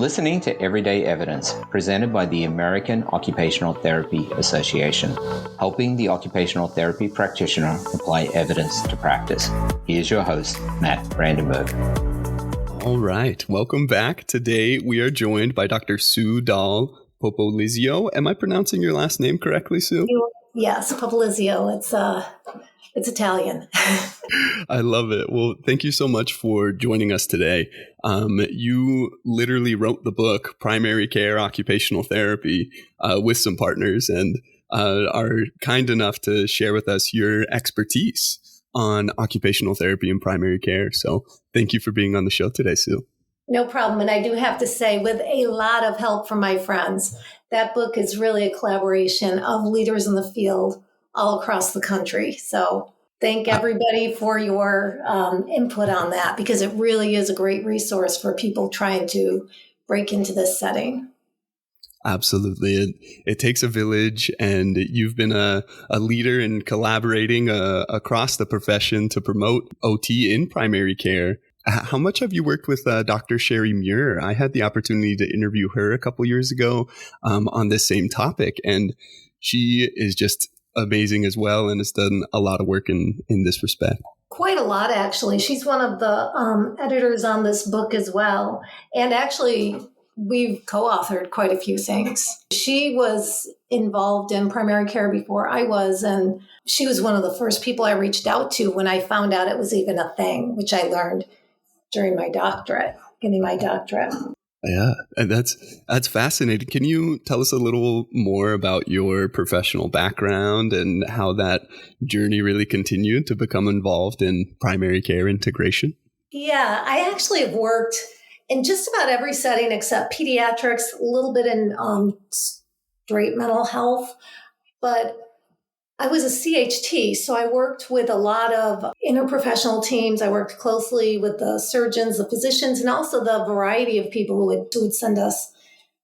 listening to Everyday Evidence, presented by the American Occupational Therapy Association, helping the occupational therapy practitioner apply evidence to practice. Here's your host, Matt Brandenburg. All right, welcome back. Today we are joined by Dr. Sue Dahl-Popolizio. Am I pronouncing your last name correctly, Sue? Yes, Popolizio. It's Italian. I love it. Well, thank you so much for joining us today. You literally wrote the book, Primary Care Occupational Therapy, with some partners and are kind enough to share with us your expertise on occupational therapy and primary care. So thank you for being on the show today, Sue. No problem. And I do have to say, with a lot of help from my friends, that book is really a collaboration of leaders in the field all across the country. So thank everybody for your input on that, because it really is a great resource for people trying to break into this setting. Absolutely. It takes a village, and you've been a leader in collaborating across the profession to promote OT in primary care. How much have you worked with Dr. Sherry Muir? I had the opportunity to interview her a couple years ago on this same topic, and she is just amazing as well and has done a lot of work in this respect. Quite a lot, actually. She's one of the editors on this book as well. And actually, we've co-authored quite a few things. She was involved in primary care before I was, and she was one of the first people I reached out to when I found out it was even a thing, which I learned during my doctorate, getting my doctorate. Yeah, and that's fascinating. Can you tell us a little more about your professional background and how that journey really continued to become involved in primary care integration? Yeah, I actually have worked in just about every setting except pediatrics, a little bit in straight mental health, but I was a CHT, so I worked with a lot of interprofessional teams. I worked closely with the surgeons, the physicians, and also the variety of people who would send us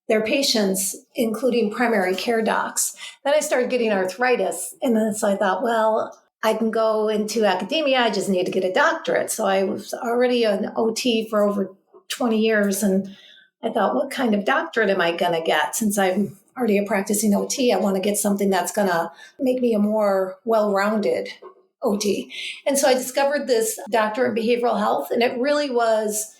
their patients, including primary care docs. Then I started getting arthritis, and then so I thought, well, I can go into academia. I just need to get a doctorate. So I was already an OT for over 20 years, and I thought, what kind of doctorate am I going to get? Since I'm already a practicing OT, I want to get something that's going to make me a more well-rounded OT. And so I discovered this doctorate in behavioral health, and it really was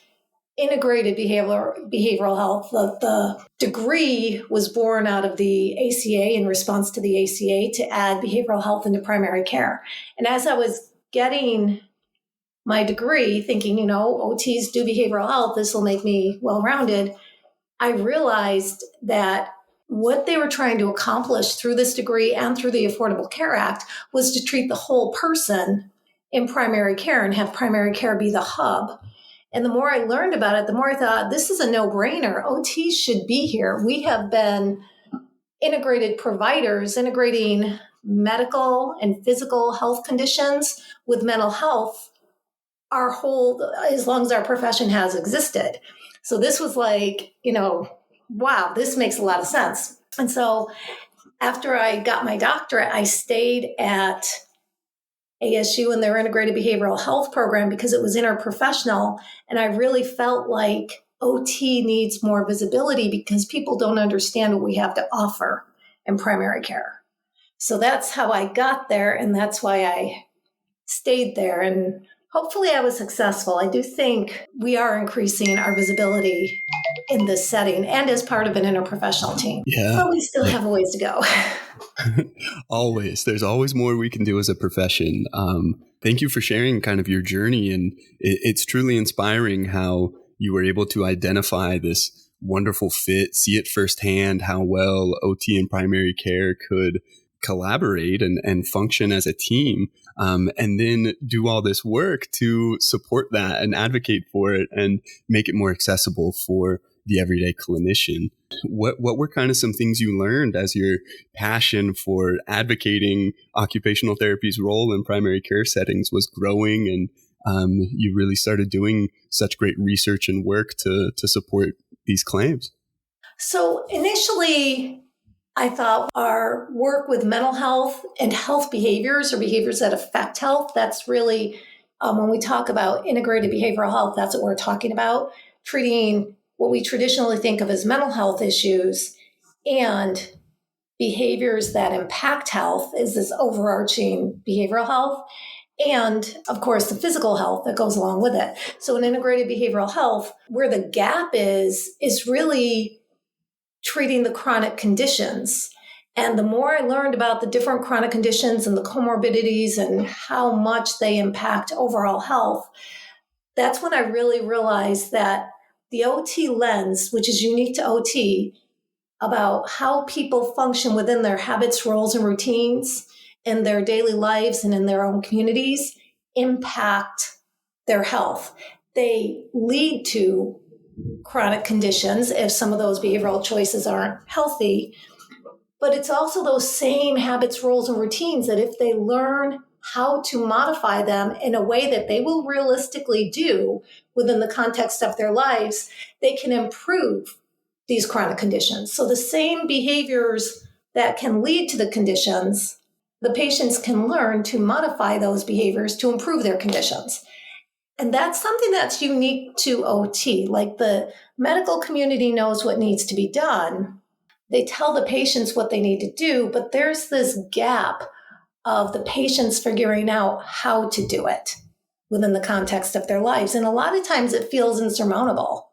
integrated behavioral health. The degree was born out of the ACA in response to the ACA to add behavioral health into primary care. And as I was getting my degree, thinking, OTs do behavioral health, this will make me well-rounded, I realized that what they were trying to accomplish through this degree and through the Affordable Care Act was to treat the whole person in primary care and have primary care be the hub. And the more I learned about it, the more I thought, this is a no-brainer. OTs should be here. We have been integrated providers, integrating medical and physical health conditions with mental health as long as our profession has existed. So this was like, wow, this makes a lot of sense. And so after I got my doctorate, I stayed at ASU in their integrated behavioral health program because it was interprofessional. And I really felt like OT needs more visibility because people don't understand what we have to offer in primary care. So that's how I got there. And that's why I stayed there. And hopefully I was successful. I do think we are increasing our visibility in this setting and as part of an interprofessional team. Yeah. But we still have a ways to go. Always. There's always more we can do as a profession. Thank you for sharing kind of your journey. And it's truly inspiring how you were able to identify this wonderful fit, see it firsthand, how well OT and primary care could collaborate and function as a team, and then do all this work to support that and advocate for it and make it more accessible for the everyday clinician. What were kind of some things you learned as your passion for advocating occupational therapy's role in primary care settings was growing, and you really started doing such great research and work to support these claims? So initially, I thought our work with mental health and health behaviors or behaviors that affect health, that's really, when we talk about integrated behavioral health, that's what we're talking about, treating what we traditionally think of as mental health issues and behaviors that impact health is this overarching behavioral health. And of course, the physical health that goes along with it. So in integrated behavioral health, where the gap is really treating the chronic conditions. And the more I learned about the different chronic conditions and the comorbidities and how much they impact overall health, that's when I really realized that the OT lens, which is unique to OT, about how people function within their habits, roles, and routines in their daily lives and in their own communities, impact their health. They lead to chronic conditions if some of those behavioral choices aren't healthy. But it's also those same habits, roles, and routines that if they learn how to modify them in a way that they will realistically do within the context of their lives, they can improve these chronic conditions. So the same behaviors that can lead to the conditions, the patients can learn to modify those behaviors to improve their conditions. And that's something that's unique to OT. Like the medical community knows what needs to be done. They tell the patients what they need to do, but there's this gap of the patients figuring out how to do it within the context of their lives. And a lot of times it feels insurmountable.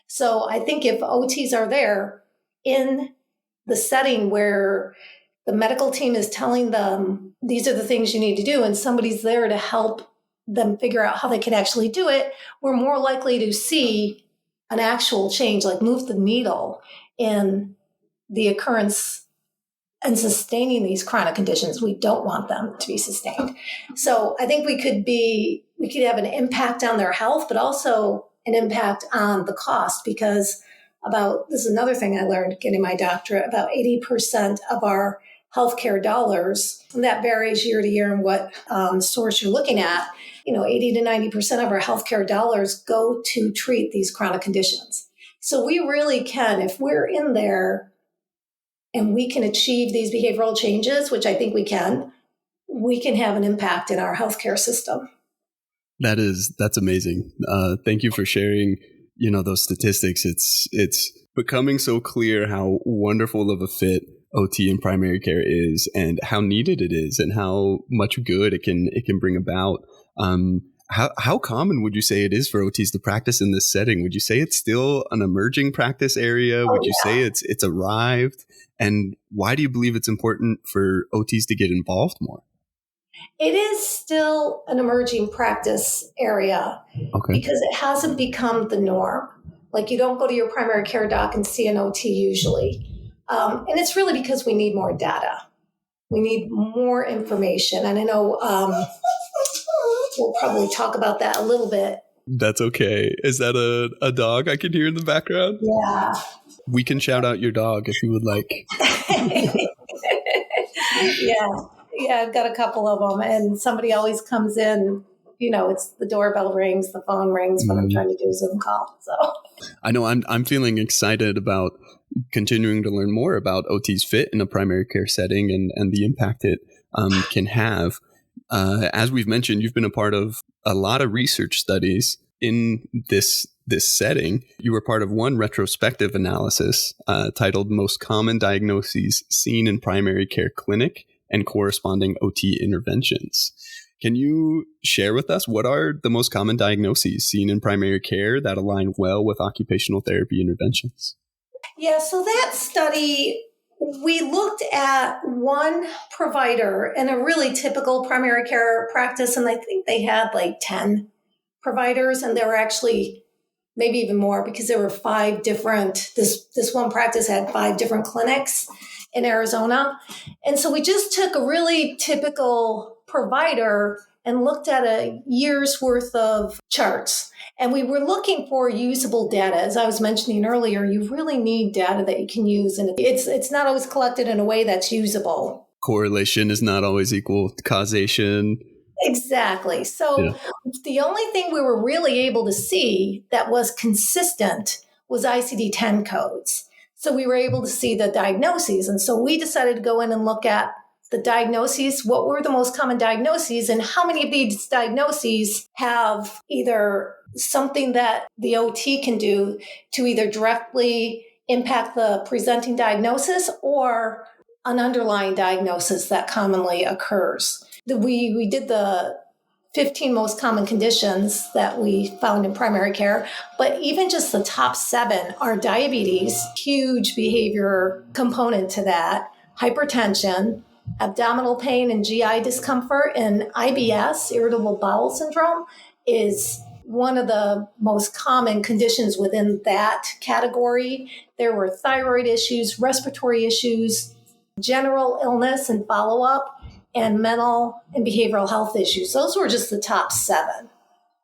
So I think if OTs are there in the setting where the medical team is telling them, these are the things you need to do, and somebody's there to help them figure out how they can actually do it, we're more likely to see an actual change, like move the needle in the occurrence and sustaining these chronic conditions. We don't want them to be sustained. So I think we could have an impact on their health, but also an impact on the cost, because this is another thing I learned getting my doctorate, about 80% of our healthcare dollars, and that varies year to year and what source you're looking at, 80 to 90% of our healthcare dollars go to treat these chronic conditions. So we really can, if we're in there and we can achieve these behavioral changes, which I think we can have an impact in our healthcare system. That's amazing. Thank you for sharing, those statistics. It's becoming so clear how wonderful of a fit OT in primary care is, and how needed it is, and how much good it can bring about. How common would you say it is for OTs to practice in this setting? Would you say it's still an emerging practice area? Would you say it's arrived? And why do you believe it's important for OTs to get involved more? It is still an emerging practice area, because it hasn't become the norm. Like, you don't go to your primary care doc and see an OT usually. And it's really because we need more data. We need more information. And I know we'll probably talk about that a little bit. That's okay. Is that a dog I can hear in the background? Yeah. We can shout out your dog if you would like. Yeah, I've got a couple of them, and somebody always comes in. It's the doorbell rings, the phone rings when I'm trying to do a Zoom call. So I know I'm feeling excited about continuing to learn more about OT's fit in a primary care setting and the impact it can have. As we've mentioned, you've been a part of a lot of research studies in this setting. You were part of one retrospective analysis titled Most Common Diagnoses Seen in Primary Care Clinic and Corresponding OT Interventions. Can you share with us what are the most common diagnoses seen in primary care that align well with occupational therapy interventions? Yeah, so that study, we looked at one provider in a really typical primary care practice, and I think they had like 10 providers, and there were actually maybe even more, because there were 5 different, this one practice had 5 different clinics in Arizona. And so we just took a really typical provider and looked at a year's worth of charts. And we were looking for usable data. As I was mentioning earlier, you really need data that you can use. And it's not always collected in a way that's usable. Correlation is not always equal to causation. Exactly. So the only thing we were really able to see that was consistent was ICD-10 codes. So we were able to see the diagnoses. And so we decided to go in and look at the diagnoses, what were the most common diagnoses, and how many of these diagnoses have either something that the OT can do to either directly impact the presenting diagnosis or an underlying diagnosis that commonly occurs. We did the 15 most common conditions that we found in primary care, but even just the top 7 are diabetes, huge behavior component to that, hypertension, abdominal pain and GI discomfort, and IBS, irritable bowel syndrome, is one of the most common conditions within that category. There were thyroid issues, respiratory issues, general illness and follow-up, and mental and behavioral health issues. Those were just the top 7.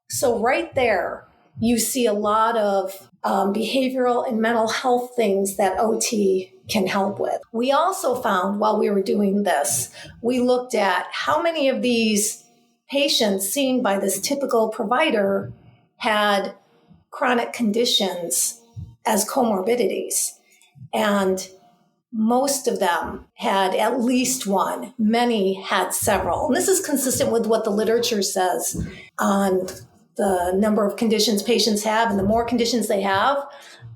So right there, you see a lot of behavioral and mental health things that OT can help with. We also found while we were doing this, we looked at how many of these patients seen by this typical provider had chronic conditions as comorbidities. And most of them had at least one. Many had several. And this is consistent with what the literature says on the number of conditions patients have. And the more conditions they have,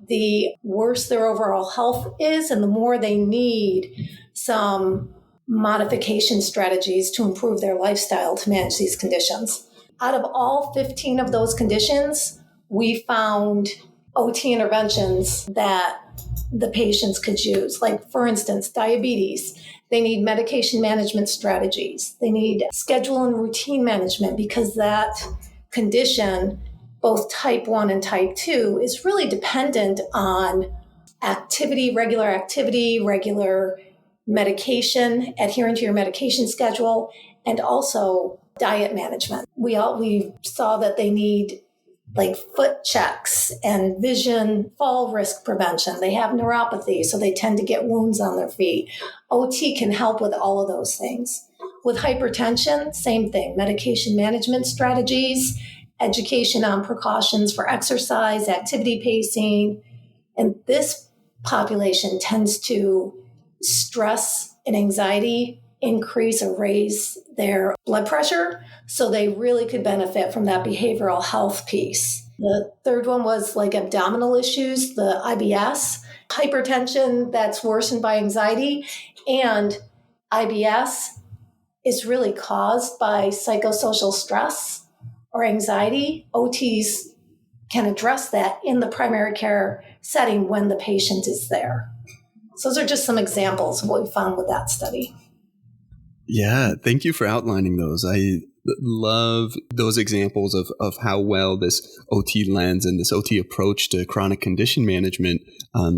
the worse their overall health is, and the more they need some modification strategies to improve their lifestyle to manage these conditions. Out of all 15 of those conditions, we found OT interventions that the patients could use. Like, for instance, diabetes. They need medication management strategies. They need schedule and routine management because that condition, both type 1 and type 2, is really dependent on activity, regular medication, adhering to your medication schedule, and also diet management. We saw that they need like foot checks and vision fall risk prevention. They have neuropathy, so they tend to get wounds on their feet. OT can help with all of those things. With hypertension, same thing, medication management strategies, education on precautions for exercise, activity pacing. And this population tends to stress and anxiety increase or raise their blood pressure. So they really could benefit from that behavioral health piece. The third one was like abdominal issues, the IBS, hypertension that's worsened by anxiety, and IBS is really caused by psychosocial stress or anxiety. OTs can address that in the primary care setting when the patient is there. So those are just some examples of what we found with that study. Yeah, thank you for outlining those. I love those examples of how well this OT lens and this OT approach to chronic condition management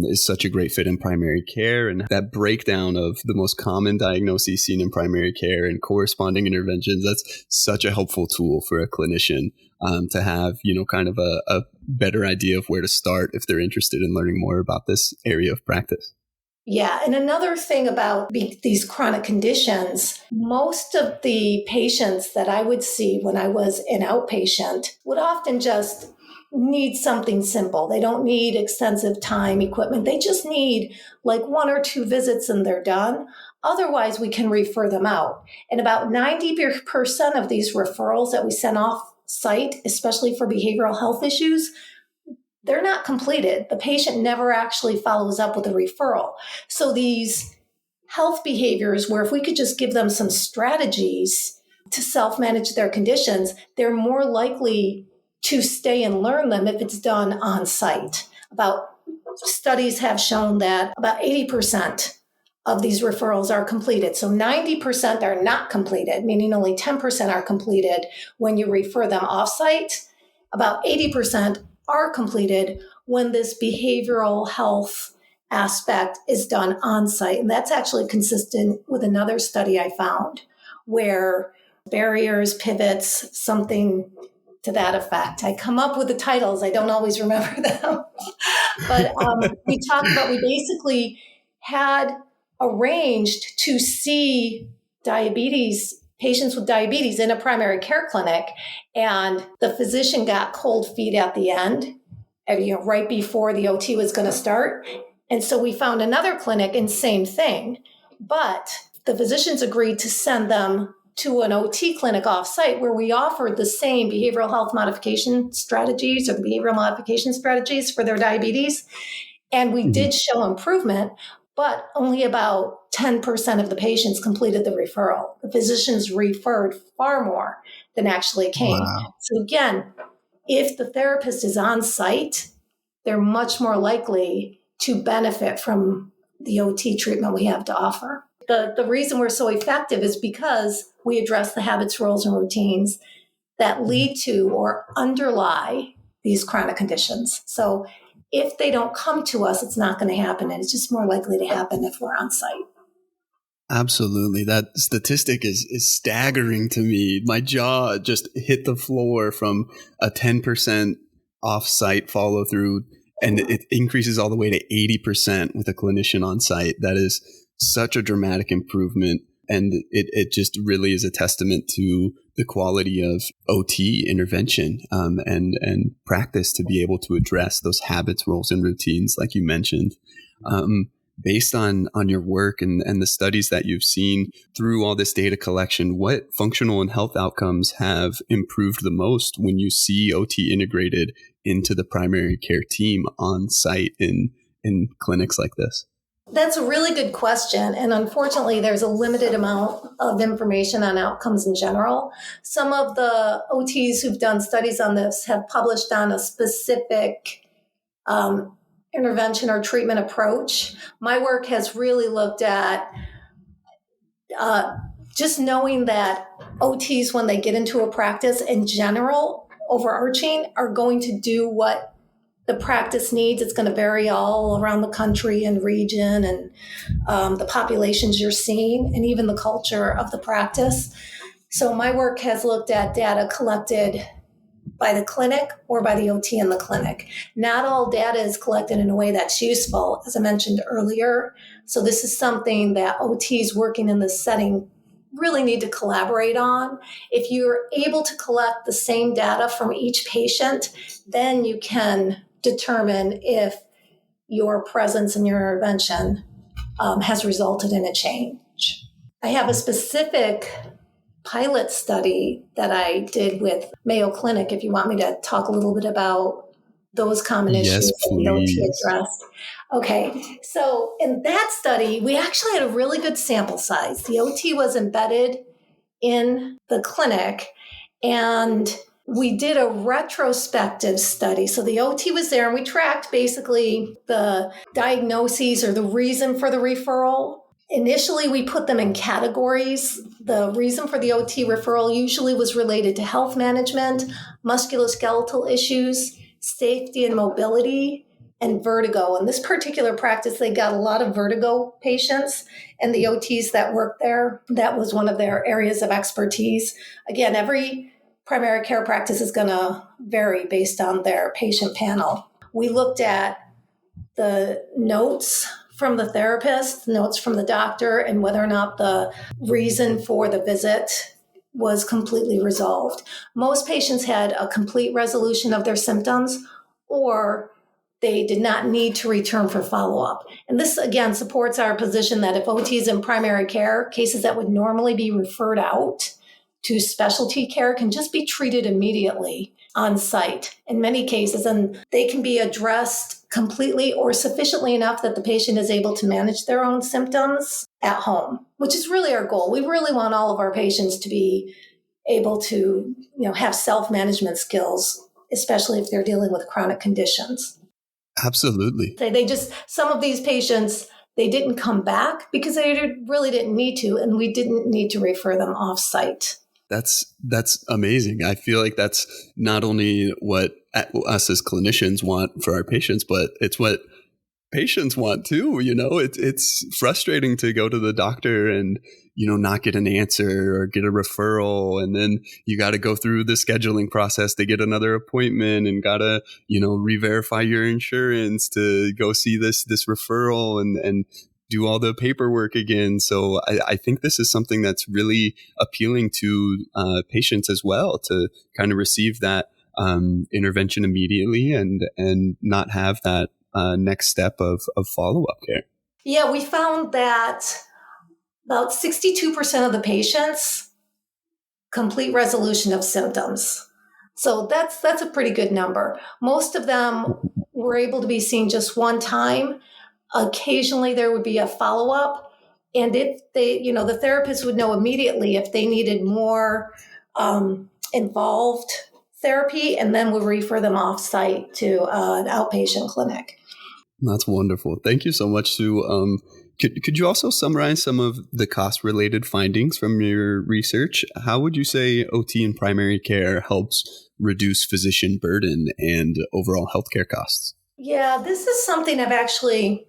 is such a great fit in primary care, and that breakdown of the most common diagnoses seen in primary care and corresponding interventions. That's such a helpful tool for a clinician to have, kind of a better idea of where to start if they're interested in learning more about this area of practice. Yeah. And another thing about these chronic conditions, most of the patients that I would see when I was an outpatient would often just need something simple. They don't need extensive time, equipment. They just need like 1 or 2 visits and they're done. Otherwise, we can refer them out. And about 90% of these referrals that we send off site, especially for behavioral health issues, they're not completed. The patient never actually follows up with a referral. So these health behaviors where if we could just give them some strategies to self-manage their conditions, they're more likely to stay and learn them if it's done on site. Studies have shown that about 80% of these referrals are completed. So 90% are not completed, meaning only 10% are completed when you refer them off-site. About 80% are completed when this behavioral health aspect is done on site. And that's actually consistent with another study I found where barriers, pivots, something to that effect. I come up with the titles. I don't always remember them. But we basically had arranged to see patients with diabetes in a primary care clinic, and the physician got cold feet at the end, right before the OT was going to start. And so we found another clinic and same thing. But the physicians agreed to send them to an OT clinic offsite where we offered the same behavioral health modification strategies or the behavioral modification strategies for their diabetes. And we did show improvement, but only about 10% of the patients completed the referral. The physicians referred far more than actually came. Wow. So again, if the therapist is on site, they're much more likely to benefit from the OT treatment we have to offer. The reason we're so effective is because we address the habits, roles, and routines that lead to or underlie these chronic conditions. So if they don't come to us, it's not going to happen. And it's just more likely to happen if we're on site. Absolutely. That statistic is staggering to me. My jaw just hit the floor from a 10% off-site follow through, and it increases all the way to 80% with a clinician on site. That is such a dramatic improvement. And it just really is a testament to the quality of OT intervention and practice to be able to address those habits, roles, and routines, like you mentioned. Based on your work and the studies that you've seen through all this data collection, what functional and health outcomes have improved the most when you see OT integrated into the primary care team on site in clinics like this? That's a really good question. And unfortunately, there's a limited amount of information on outcomes in general. Some of the OTs who've done studies on this have published on a specific intervention or treatment approach. My work has really looked at just knowing that OTs, when they get into a practice in general, overarching, are going to do what the practice needs. It's going to vary all around the country and region and the populations you're seeing and even the culture of the practice. So my work has looked at data collected by the clinic or by the OT in the clinic. Not all data is collected in a way that's useful, as I mentioned earlier. So this is something that OTs working in this setting really need to collaborate on. If you're able to collect the same data from each patient, then you can determine if your presence and your intervention has resulted in a change. I have a specific pilot study that I did with Mayo Clinic, if you want me to talk a little bit about those common issues that the OT addressed. Okay, so in that study, we actually had a really good sample size. The OT was embedded in the clinic, and we did a retrospective study. So the OT was there, and we tracked basically the diagnoses or the reason for the referral. Initially, we put them in categories. The reason for the OT referral usually was related to health management, musculoskeletal issues, safety and mobility, and vertigo. In this particular practice, they got a lot of vertigo patients, and the OTs that worked there, that was one of their areas of expertise. Again, every primary care practice is going to vary based on their patient panel. We looked at the notes from the therapist, notes from the doctor, and whether or not the reason for the visit was completely resolved. Most patients had a complete resolution of their symptoms, or they did not need to return for follow-up. And this, again, supports our position that if OT is in primary care, cases that would normally be referred out to specialty care can just be treated immediately on site in many cases, and they can be addressed completely or sufficiently enough that the patient is able to manage their own symptoms at home, which is really our goal. We really want all of our patients to be able to, have self-management skills, especially if they're dealing with chronic conditions. Absolutely. Some of these patients, they didn't come back because they really didn't need to, and we didn't need to refer them off-site. That's amazing. I feel like that's not only what us as clinicians want for our patients, but it's what patients want too. It's frustrating to go to the doctor and, not get an answer or get a referral. And then you got to go through the scheduling process to get another appointment and got to, re-verify your insurance to go see this referral and do all the paperwork again. So I think this is something that's really appealing to patients as well, to kind of receive that intervention immediately and not have that next step of follow-up care. Yeah, we found that about 62% of the patients complete resolution of symptoms. So that's a pretty good number. Most of them were able to be seen just one time. Occasionally there would be a follow-up, and if they, the therapist would know immediately if they needed more involved therapy, and then would refer them off-site to an outpatient clinic. That's wonderful. Thank you so much, Sue. Could you also summarize some of the cost-related findings from your research? How would you say OT in primary care helps reduce physician burden and overall healthcare costs? Yeah, this is something I've actually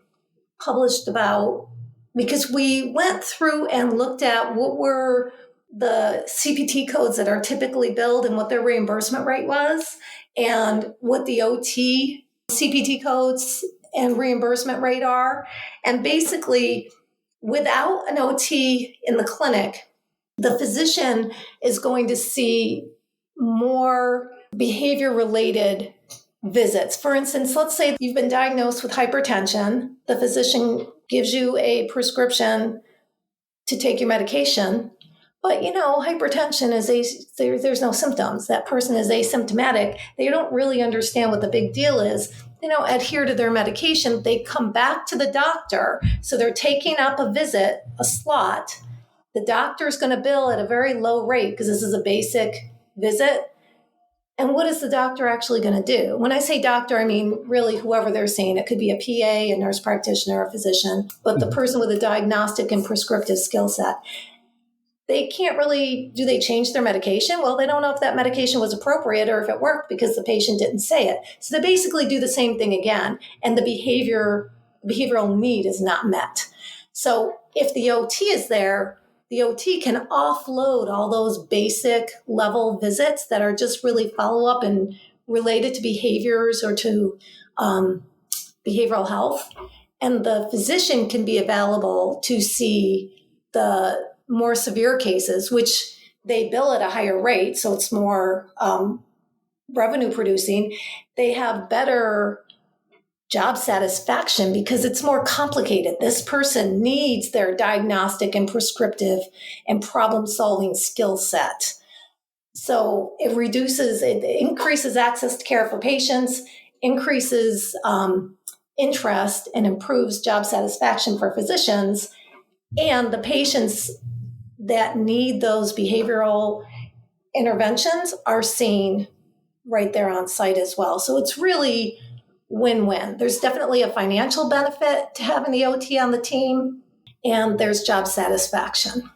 published about, because we went through and looked at what were the CPT codes that are typically billed and what their reimbursement rate was, and what the OT CPT codes and reimbursement rate are. And basically, without an OT in the clinic, the physician is going to see more behavior-related visits. For instance, let's say you've been diagnosed with hypertension. The physician gives you a prescription to take your medication, but hypertension there's no symptoms. That person is asymptomatic. They don't really understand what the big deal is. Adhere to their medication. They come back to the doctor. So they're taking up a slot. The doctor is going to bill at a very low rate because this is a basic visit. And what is the doctor actually going to do? When I say doctor, I mean really whoever they're seeing. It could be a PA, a nurse practitioner, a physician, but the person with a diagnostic and prescriptive skill set. They can't really, do they change their medication? Well, they don't know if that medication was appropriate or if it worked because the patient didn't say it. So they basically do the same thing again, and the behavioral need is not met. So if the OT is there, the OT can offload all those basic level visits that are just really follow-up and related to behaviors or to behavioral health. And the physician can be available to see the more severe cases, which they bill at a higher rate, so it's more revenue producing. They have better job satisfaction because it's more complicated. This person needs their diagnostic and prescriptive and problem-solving skill set. So it increases access to care for patients, increases interest, and improves job satisfaction for physicians. And the patients that need those behavioral interventions are seen right there on site as well. So it's really win-win. There's definitely a financial benefit to having the OT on the team, and there's job satisfaction.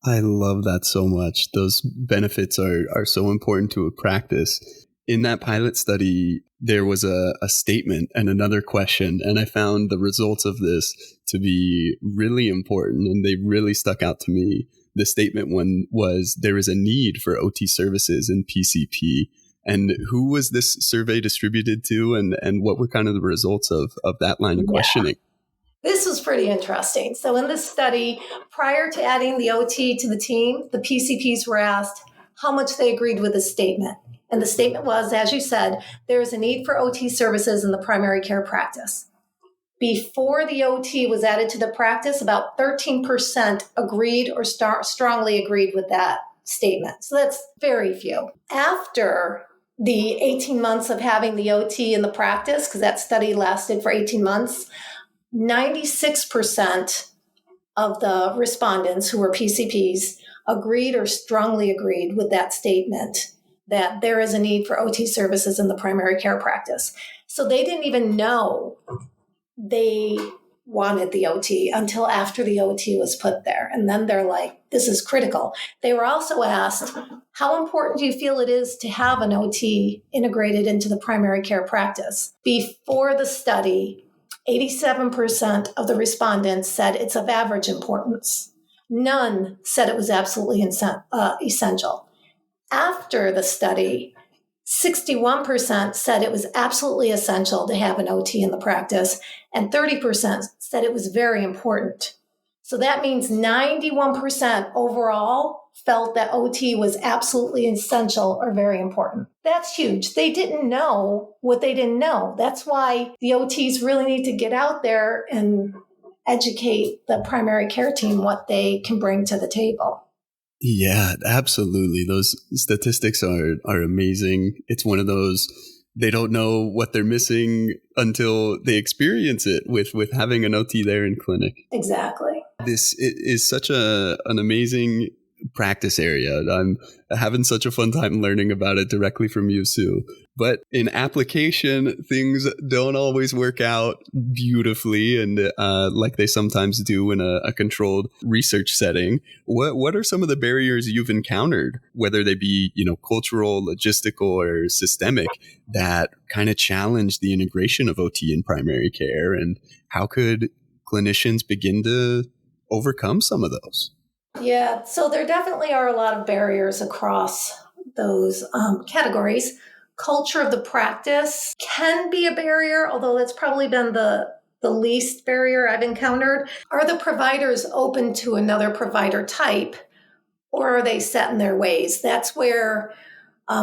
I love that so much. Those benefits are so important to a practice. In that pilot study, there was a statement and another question, and I found the results of this to be really important, and they really stuck out to me. The statement one was, there is a need for OT services in PCP. And who was this survey distributed to, and what were kind of the results of that line of questioning? This was pretty interesting. So in this study, prior to adding the OT to the team, the PCPs were asked how much they agreed with the statement. And the statement was, as you said, there is a need for OT services in the primary care practice. Before the OT was added to the practice, about 13% agreed or strongly agreed with that statement. So that's very few. After the 18 months of having the OT in the practice, because that study lasted for 18 months, 96% of the respondents who were PCPs agreed or strongly agreed with that statement that there is a need for OT services in the primary care practice. So they didn't even know they wanted the OT until after the OT was put there. And then they're like, this is critical. They were also asked, how important do you feel it is to have an OT integrated into the primary care practice? Before the study, 87% of the respondents said it's of average importance. None said it was absolutely essential. After the study, 61% said it was absolutely essential to have an OT in the practice, and 30% said it was very important. So that means 91% overall felt that OT was absolutely essential or very important. That's huge. They didn't know what they didn't know. That's why the OTs really need to get out there and educate the primary care team what they can bring to the table. Yeah, absolutely. Those statistics are amazing. It's one of those, they don't know what they're missing until they experience it with having an OT there in clinic. Exactly. This is such an amazing practice area. I'm having such a fun time learning about it directly from you, Sue. But in application, things don't always work out beautifully, and like they sometimes do in a controlled research setting. What are some of the barriers you've encountered, whether they be cultural, logistical, or systemic, that kind of challenge the integration of OT in primary care, and how could clinicians begin to overcome some of those? Yeah, so there definitely are a lot of barriers across those categories. Culture of the practice can be a barrier, although that's probably been the least barrier I've encountered. Are the providers open to another provider type, or are they set in their ways? That's where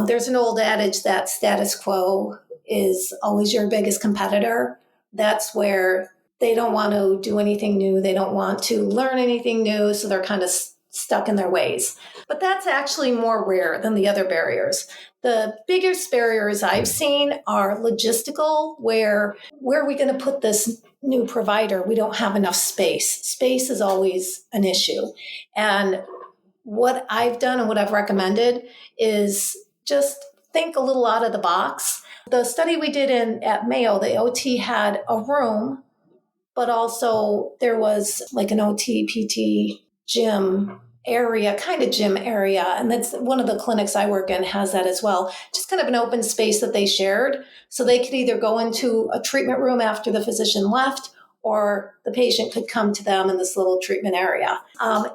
there's an old adage that status quo is always your biggest competitor. That's where they don't want to do anything new. They don't want to learn anything new. So they're kind of stuck in their ways. But that's actually more rare than the other barriers. The biggest barriers I've seen are logistical, where are we going to put this new provider? We don't have enough space. Space is always an issue. And what I've done and what I've recommended is just think a little out of the box. The study we did at Mayo, the OT had a room, but also there was like an OT, PT, gym area, kind of gym area. And that's one of the clinics I work in has that as well. Just kind of an open space that they shared. So they could either go into a treatment room after the physician left, or the patient could come to them in this little treatment area.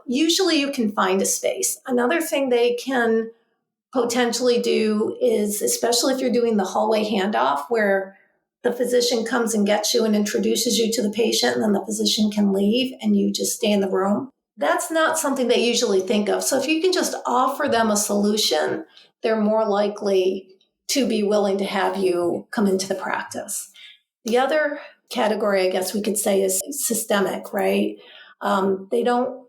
Usually you can find a space. Another thing they can potentially do is, especially if you're doing the hallway handoff where the physician comes and gets you and introduces you to the patient, and then the physician can leave and you just stay in the room. That's not something they usually think of. So if you can just offer them a solution, they're more likely to be willing to have you come into the practice. The other category, I guess we could say, is systemic, right? They don't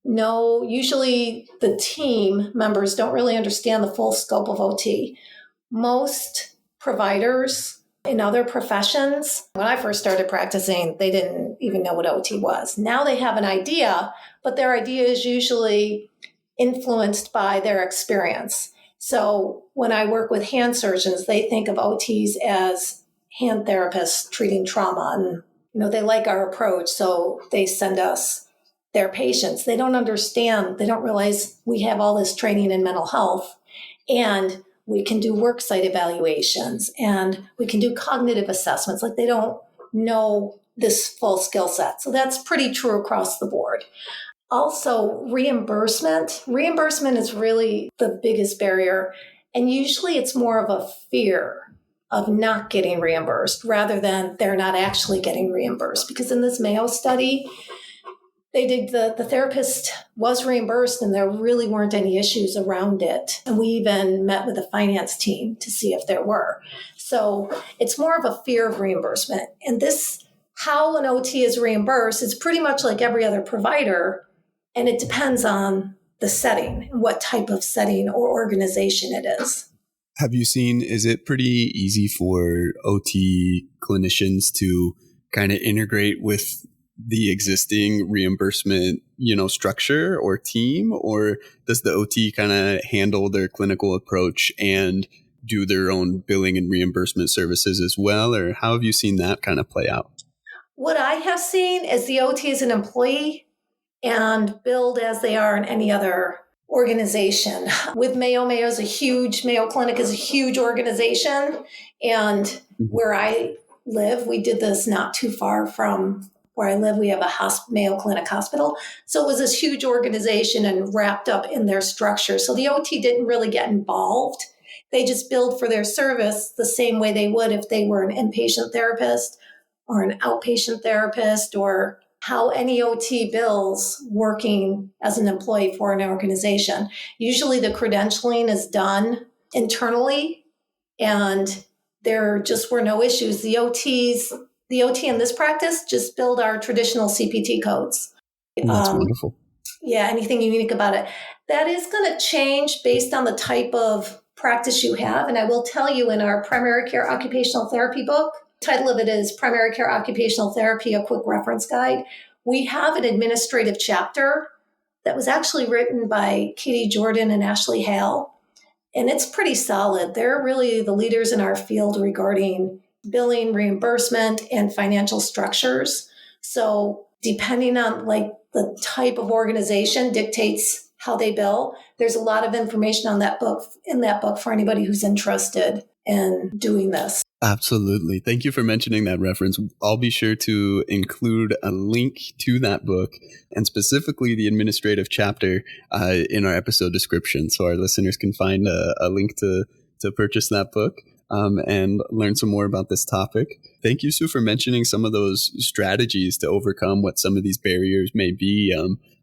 know, usually the team members don't really understand the full scope of OT. Most providers in other professions, when I first started practicing, they didn't even know what OT was. Now they have an idea, but their idea is usually influenced by their experience. So when I work with hand surgeons, they think of OTs as hand therapists treating trauma, and they like our approach, so they send us their patients. They don't understand, they don't realize we have all this training in mental health, and we can do worksite evaluations, and we can do cognitive assessments. Like, they don't know this full skill set. So that's pretty true across the board. Also, reimbursement. Reimbursement is really the biggest barrier. And usually it's more of a fear of not getting reimbursed rather than they're not actually getting reimbursed. Because in this Mayo study, they did the therapist was reimbursed and there really weren't any issues around it. And we even met with the finance team to see if there were. So it's more of a fear of reimbursement. And this, how an OT is reimbursed, is pretty much like every other provider. And it depends on the setting, what type of setting or organization it is. Have you seen, is it pretty easy for OT clinicians to kind of integrate with the existing reimbursement, structure or team, or does the OT kind of handle their clinical approach and do their own billing and reimbursement services as well? Or how have you seen that kind of play out? What I have seen is the OT is an employee and billed as they are in any other organization. With Mayo Clinic is a huge organization. And where I live, we did this not too far from where I live. We have a Mayo Clinic hospital. So it was this huge organization and wrapped up in their structure. So the OT didn't really get involved. They just billed for their service the same way they would if they were an inpatient therapist or an outpatient therapist, or how any OT bills working as an employee for an organization. Usually the credentialing is done internally, and there just were no issues. The OTs the OT in this practice just billed our traditional CPT codes. That's wonderful. Yeah, anything unique about it. That is going to change based on the type of practice you have. And I will tell you, in our primary care occupational therapy book, title of it is Primary Care Occupational Therapy, a Quick Reference Guide. We have an administrative chapter that was actually written by Katie Jordan and Ashley Hale. And it's pretty solid. They're really the leaders in our field regarding billing, reimbursement, and financial structures. So depending on like the type of organization dictates how they bill. There's a lot of information on that book, in that book, for anybody who's interested in doing this. Absolutely. Thank you for mentioning that reference. I'll be sure to include a link to that book and specifically the administrative chapter in our episode description, so our listeners can find a link to purchase that book and learn some more about this topic. Thank you, Sue, for mentioning some of those strategies to overcome what some of these barriers may be.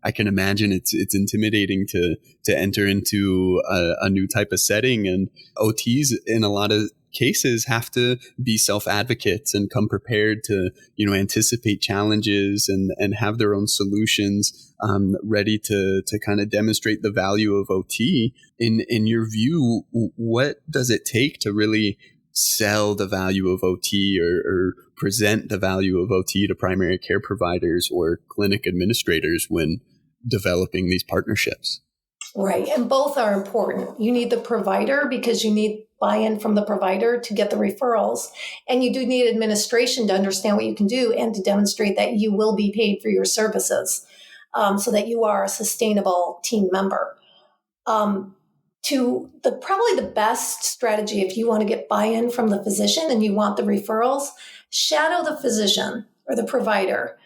I can imagine it's intimidating to enter into a new type of setting, and OTs in a lot of cases have to be self-advocates and come prepared to, anticipate challenges and have their own solutions ready to kind of demonstrate the value of OT. In your view, what does it take to really sell the value of OT or present the value of OT to primary care providers or clinic administrators when developing these partnerships? Right. And both are important. You need the provider because you need buy-in from the provider to get the referrals. And you do need administration to understand what you can do and to demonstrate that you will be paid for your services so that you are a sustainable team member. Probably the best strategy if you want to get buy-in from the physician and you want the referrals, shadow the physician or the provider.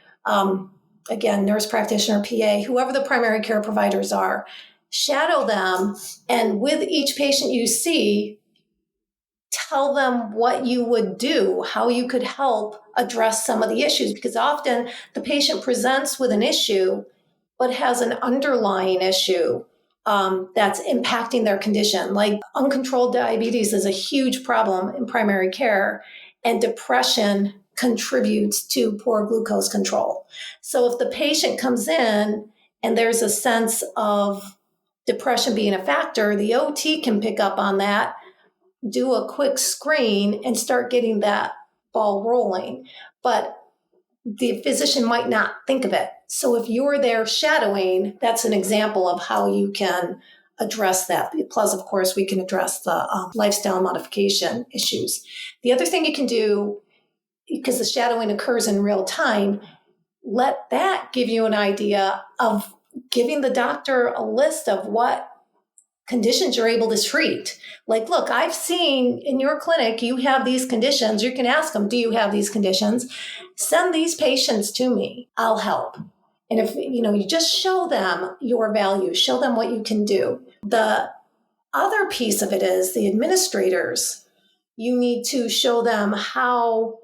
Again, nurse practitioner, PA, whoever the primary care providers are. Shadow them, and with each patient you see, tell them what you would do, how you could help address some of the issues, because often the patient presents with an issue, but has an underlying issue that's impacting their condition. Like uncontrolled diabetes is a huge problem in primary care, and depression contributes to poor glucose control. So if the patient comes in and there's a sense of depression being a factor, the OT can pick up on that, do a quick screen, and start getting that ball rolling. But the physician might not think of it. So if you're there shadowing, that's an example of how you can address that. Plus, of course, we can address the lifestyle modification issues. The other thing you can do, because the shadowing occurs in real time, let that give you an idea of giving the doctor a list of what conditions you're able to treat. Like, look, I've seen in your clinic, you have these conditions. You can ask them, do you have these conditions? Send these patients to me. I'll help. And if, you just show them your value, show them what you can do. The other piece of it is the administrators. You need to show them how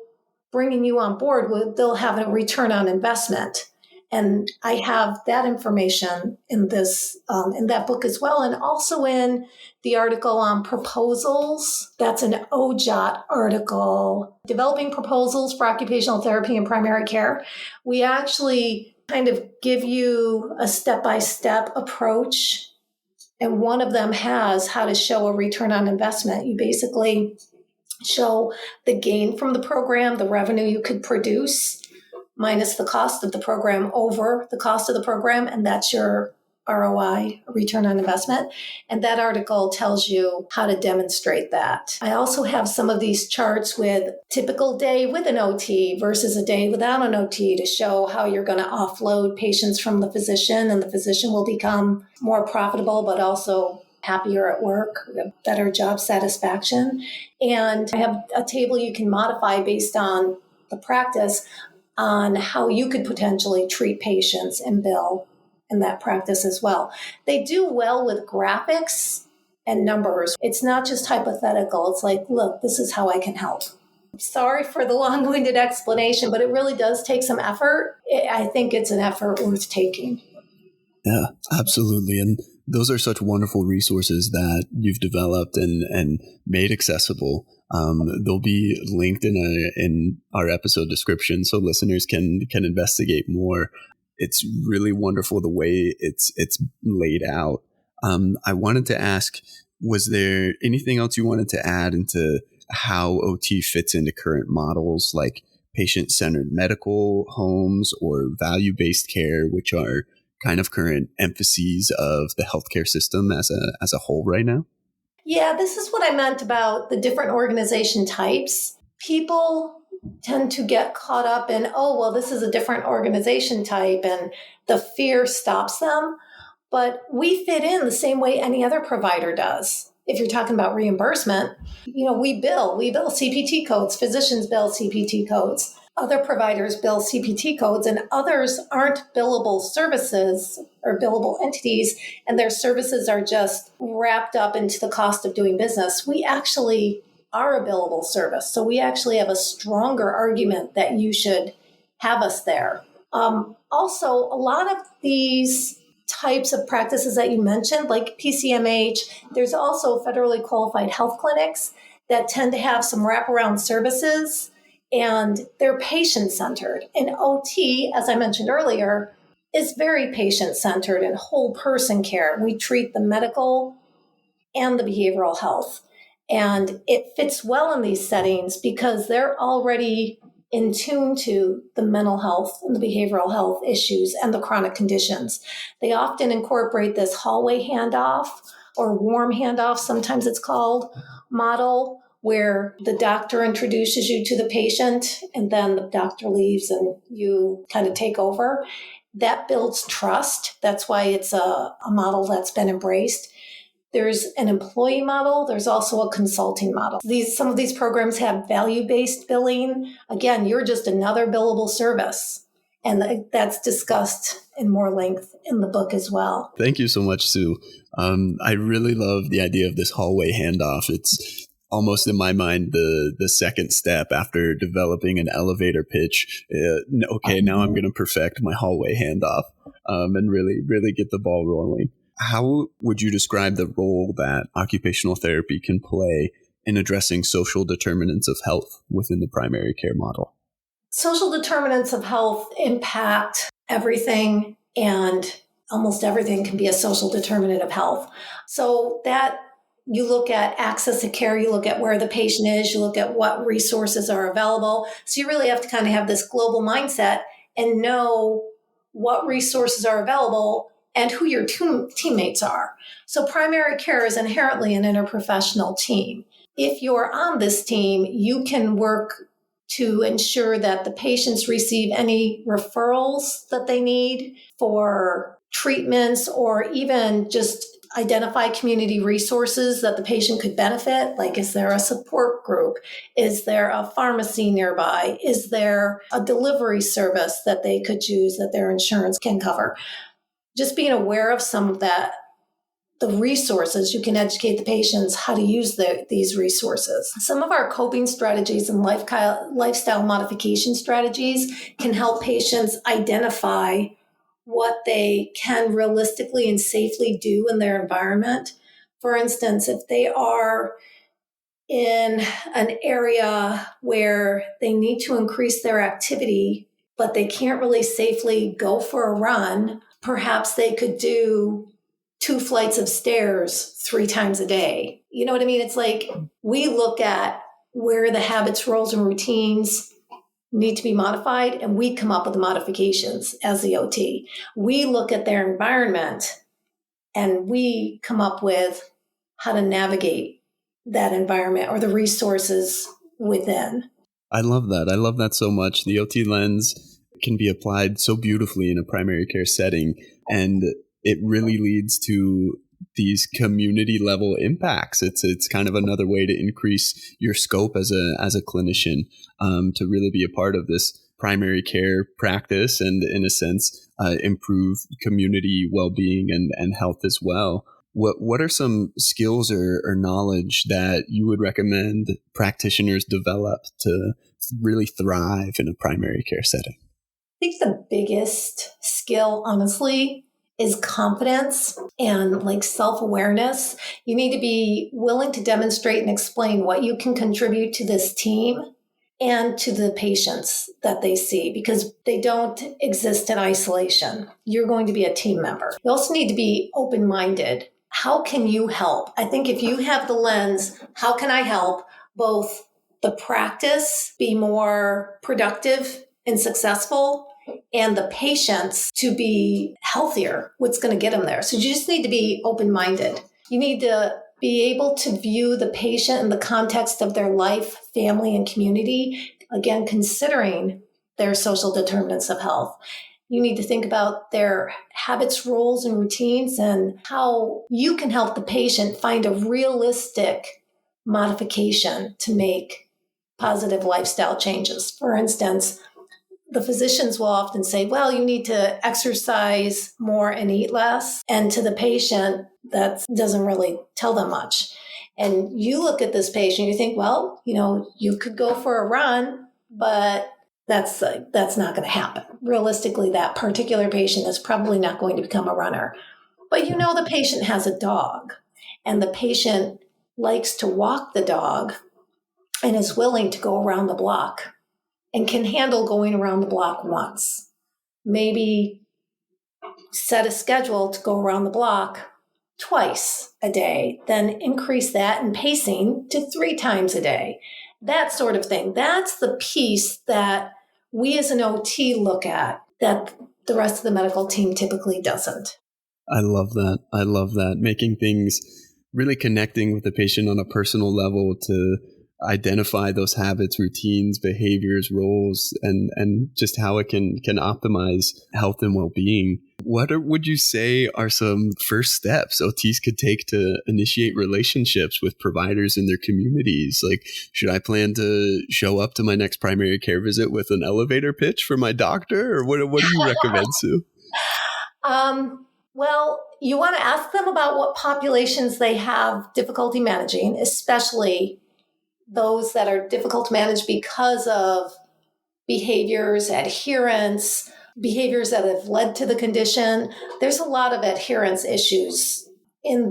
bringing you on board, they'll have a return on investment. And I have that information in in that book as well. And also in the article on proposals. That's an OJOT article, Developing Proposals for Occupational Therapy in Primary Care. We actually kind of give you a step-by-step approach. And one of them has how to show a return on investment. You basically show the gain from the program, the revenue you could produce, minus the cost of the program over the cost of the program, and that's your ROI, return on investment. And that article tells you how to demonstrate that. I also have some of these charts with typical day with an OT versus a day without an OT to show how you're going to offload patients from the physician, and the physician will become more profitable, but also happier at work, better job satisfaction. And I have a table you can modify based on the practice on how you could potentially treat patients and bill in that practice as well. They do well with graphics and numbers. It's not just hypothetical. It's like, look, this is how I can help. Sorry for the long-winded explanation, but it really does take some effort. I think it's an effort worth taking. Yeah, absolutely. And those are such wonderful resources that you've developed and made accessible. They'll be linked in our episode description so listeners can investigate more. It's really wonderful the way it's laid out. I wanted to ask, was there anything else you wanted to add into how OT fits into current models like patient-centered medical homes or value-based care, which are kind of current emphases of the healthcare system as a whole right now? Yeah, this is what I meant about the different organization types. People tend to get caught up in, oh, well, this is a different organization type, and the fear stops them. But we fit in the same way any other provider does. If you're talking about reimbursement, we bill CPT codes, physicians bill CPT codes, other providers bill CPT codes, and others aren't billable services or billable entities, and their services are just wrapped up into the cost of doing business. We actually are a billable service. So we actually have a stronger argument that you should have us there. Also, a lot of these types of practices that you mentioned, like PCMH, there's also federally qualified health clinics that tend to have some wraparound services, and they're patient-centered. And OT, as I mentioned earlier, is very patient-centered and whole person care. We treat the medical and the behavioral health. And it fits well in these settings because they're already in tune to the mental health and the behavioral health issues and the chronic conditions. They often incorporate this hallway handoff or warm handoff, sometimes it's called, model, where the doctor introduces you to the patient and then the doctor leaves and you kind of take over. That builds trust. That's why it's a model that's been embraced. There's an employee model. There's also a consulting model. Some of these programs have value-based billing. Again, you're just another billable service. And that's discussed in more length in the book as well. Thank you so much, Sue. I really love the idea of this hallway handoff. It's almost in my mind the second step after developing an elevator pitch. Okay, now I'm going to perfect my hallway handoff and really get the ball rolling. How would you describe the role that occupational therapy can play in addressing social determinants of health within the primary care model? Social determinants of health impact everything, and almost everything can be a social determinant of health. So that you look at access to care, you look at where the patient is, you look at what resources are available. So you really have to kind of have this global mindset and know what resources are available and who your teammates are. So primary care is inherently an interprofessional team. If you're on this team, you can work to ensure that the patients receive any referrals that they need for treatments, or even just identify community resources that the patient could benefit. Like, is there a support group? Is there a pharmacy nearby? Is there a delivery service that they could use that their insurance can cover? Just being aware of some of that, the resources, you can educate the patients how to use these resources. Some of our coping strategies and lifestyle modification strategies can help patients identify what they can realistically and safely do in their environment. For instance, if they are in an area where they need to increase their activity, but they can't really safely go for a run, perhaps they could do 2 flights of stairs 3 times a day. You know what I mean? It's like we look at where the habits, roles, and routines need to be modified, and we come up with the modifications as the OT. We look at their environment and we come up with how to navigate that environment or the resources within. I love that. I love that so much. The OT lens can be applied so beautifully in a primary care setting, and it really leads to these community level impacts. It's kind of another way to increase your scope as a clinician, to really be a part of this primary care practice and, in a sense, improve community well-being and health as well. What are some skills or knowledge that you would recommend practitioners develop to really thrive in a primary care setting? I think the biggest skill, honestly, is confidence. and like self-awareness. You need to be willing to demonstrate and explain what you can contribute to this team and to the patients that they see, because they don't exist in isolation. You're going to be a team member. You also need to be open-minded. How can you help? I think if you have the lens, how can I help both the practice be more productive and successful, and the patients to be healthier, what's going to get them there? So you just need to be open-minded. You need to be able to view the patient in the context of their life, family, and community, again, considering their social determinants of health. You need to think about their habits, roles, and routines, and how you can help the patient find a realistic modification to make positive lifestyle changes. For instance, the physicians will often say, well, you need to exercise more and eat less. And to the patient, that doesn't really tell them much. And you look at this patient, you think, well, you could go for a run, but that's not going to happen. Realistically, that particular patient is probably not going to become a runner. But the patient has a dog, and the patient likes to walk the dog and is willing to go around the block and can handle going around the block once. Maybe set a schedule to go around the block twice a day, then increase that in pacing to 3 times a day. That sort of thing. That's the piece that we as an OT look at that the rest of the medical team typically doesn't. I love that. I love that. Making things, really connecting with the patient on a personal level to identify those habits, routines, behaviors, roles, and just how it can optimize health and well-being. What would you say are some first steps OTs could take to initiate relationships with providers in their communities? Like, should I plan to show up to my next primary care visit with an elevator pitch for my doctor? Or what do you recommend, Sue? Well, you want to ask them about what populations they have difficulty managing, especially those that are difficult to manage because of behaviors, adherence, behaviors that have led to the condition. There's a lot of adherence issues,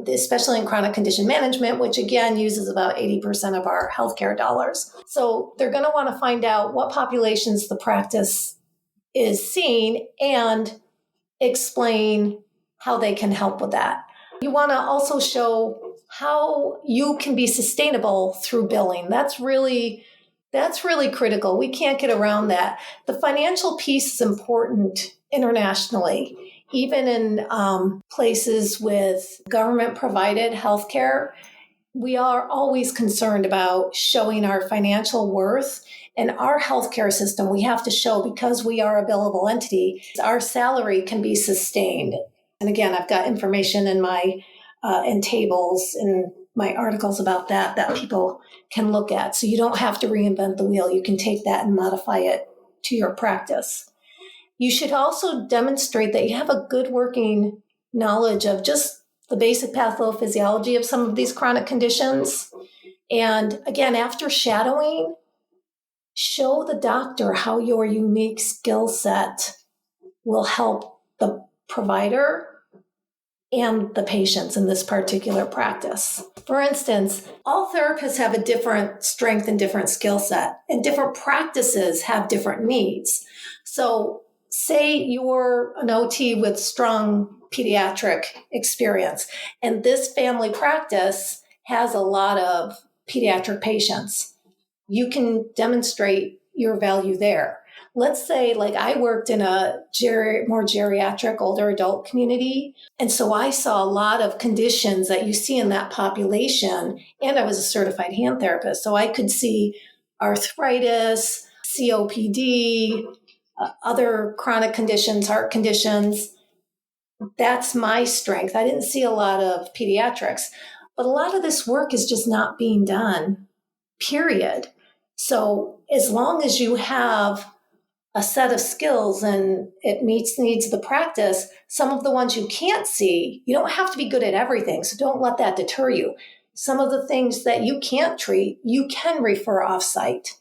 especially in chronic condition management, which again uses about 80% of our healthcare dollars. So they're going to want to find out what populations the practice is seeing and explain how they can help with that. You want to also show how you can be sustainable through billing. That's really critical. We can't get around that. The financial piece is important internationally, even in places with government-provided healthcare. We are always concerned about showing our financial worth. And our healthcare system, we have to show, because we are a billable entity, our salary can be sustained. And again, I've got information in my in tables in my articles about that people can look at. So you don't have to reinvent the wheel. You can take that and modify it to your practice. You should also demonstrate that you have a good working knowledge of just the basic pathophysiology of some of these chronic conditions. And again, after shadowing, show the doctor how your unique skill set will help the provider and the patients in this particular practice. For instance, all therapists have a different strength and different skill set, and different practices have different needs. So say you're an OT with strong pediatric experience, and this family practice has a lot of pediatric patients. You can demonstrate your value there. Let's say, like, I worked in a more geriatric older adult community. And so I saw a lot of conditions that you see in that population. And I was a certified hand therapist. So I could see arthritis, COPD, other chronic conditions, heart conditions. That's my strength. I didn't see a lot of pediatrics. But a lot of this work is just not being done, period. So as long as you have a set of skills and it meets the needs of the practice, some of the ones you can't see, you don't have to be good at everything. So don't let that deter you. Some of the things that you can't treat, you can refer offsite.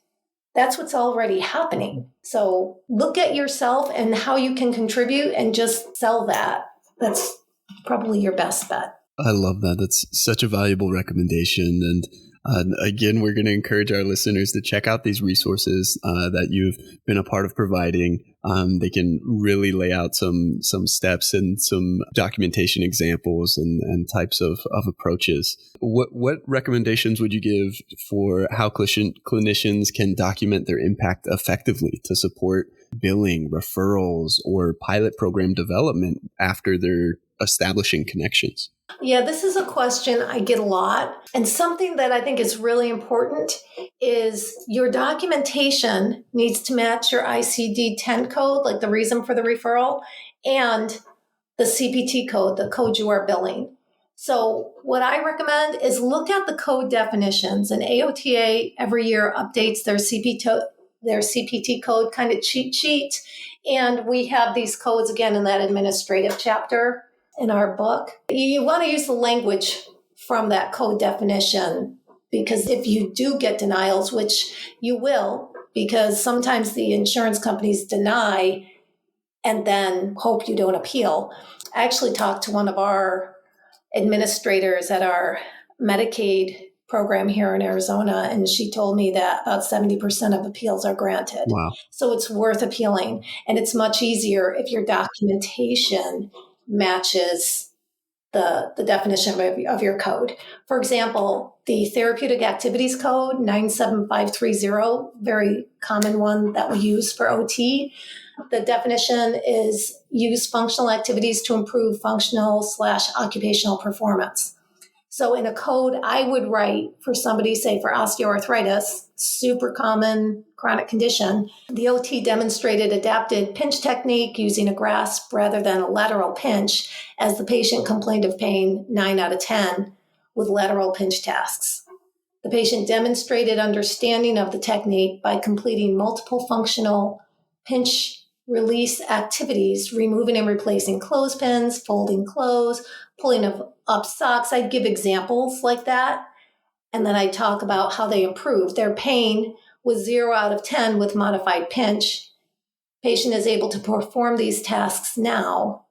That's what's already happening. So look at yourself and how you can contribute and just sell that. That's probably your best bet. I love that. That's such a valuable recommendation. And again, we're going to encourage our listeners to check out these resources that you've been a part of providing. They can really lay out some steps and some documentation examples and types of approaches. What recommendations would you give for how clinicians can document their impact effectively to support billing, referrals, or pilot program development after they're establishing connections? Yeah, this is a question I get a lot. And something that I think is really important is your documentation needs to match your ICD-10 code, like the reason for the referral, and the CPT code, the code you are billing. So what I recommend is look at the code definitions. And AOTA every year updates their CPT code kind of cheat sheet. And we have these codes again in that administrative chapter in our book. You want to use the language from that code definition, because if you do get denials, which you will, because sometimes the insurance companies deny and then hope you don't appeal. I actually talked to one of our administrators at our Medicaid program here in Arizona, and she told me that about 70% of appeals are granted. Wow. So it's worth appealing, and it's much easier if your documentation matches the definition of your code. For example, the therapeutic activities code 97530, very common one that we use for OT. The definition is use functional activities to improve functional/occupational performance. So in a code I would write for somebody, say for osteoarthritis, super common chronic condition, the OT demonstrated adapted pinch technique using a grasp rather than a lateral pinch, as the patient complained of pain 9 out of 10 with lateral pinch tasks. The patient demonstrated understanding of the technique by completing multiple functional pinch release activities, removing and replacing clothespins, folding clothes, pulling up socks. I'd give examples like that. And then I talk about how they improved. Their pain was 0 out of 10 with modified pinch. Patient is able to perform these tasks now